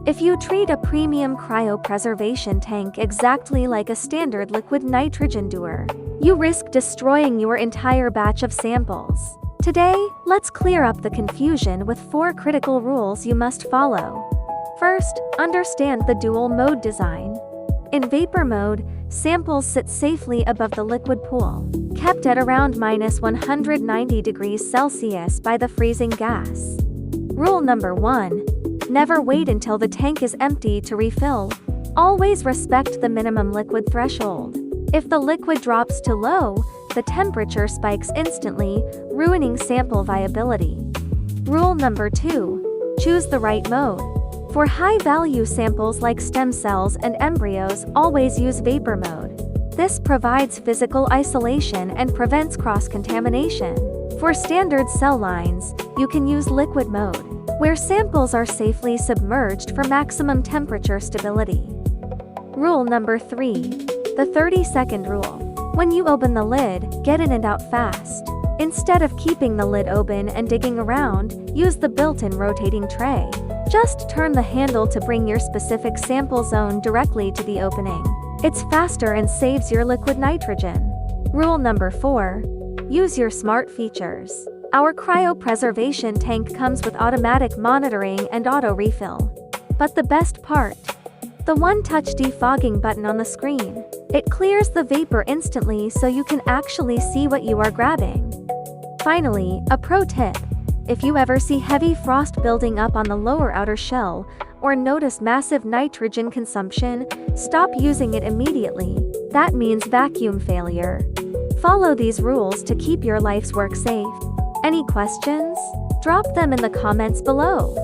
If you treat a premium cryopreservation tank exactly like a standard liquid nitrogen dewar, you risk destroying your entire batch of samples. Today, let's clear up the confusion with 4 critical rules you must follow. First, understand the dual mode design. In vapor mode, samples sit safely above the liquid pool, kept at around -190 degrees Celsius by the freezing gas. Rule number 1. Never wait until the tank is empty to refill. Always respect the minimum liquid threshold. If the liquid drops too low, the temperature spikes instantly, ruining sample viability. Rule number 2. Choose the right mode. For high-value samples like stem cells and embryos, always use vapor mode. This provides physical isolation and prevents cross-contamination. For standard cell lines, you can use liquid mode, where samples are safely submerged for maximum temperature stability. Rule number 3. The 30-second rule. When you open the lid, get in and out fast. Instead of keeping the lid open and digging around, use the built-in rotating tray. Just turn the handle to bring your specific sample zone directly to the opening. It's faster and saves your liquid nitrogen. Rule number 4. Use your smart features. Our cryopreservation tank comes with automatic monitoring and auto refill. But the best part? The one-touch defogging button on the screen. It clears the vapor instantly so you can actually see what you are grabbing. Finally, a pro tip. If you ever see heavy frost building up on the lower outer shell, or notice massive nitrogen consumption, stop using it immediately. That means vacuum failure. Follow these rules to keep your life's work safe. Any questions? Drop them in the comments below.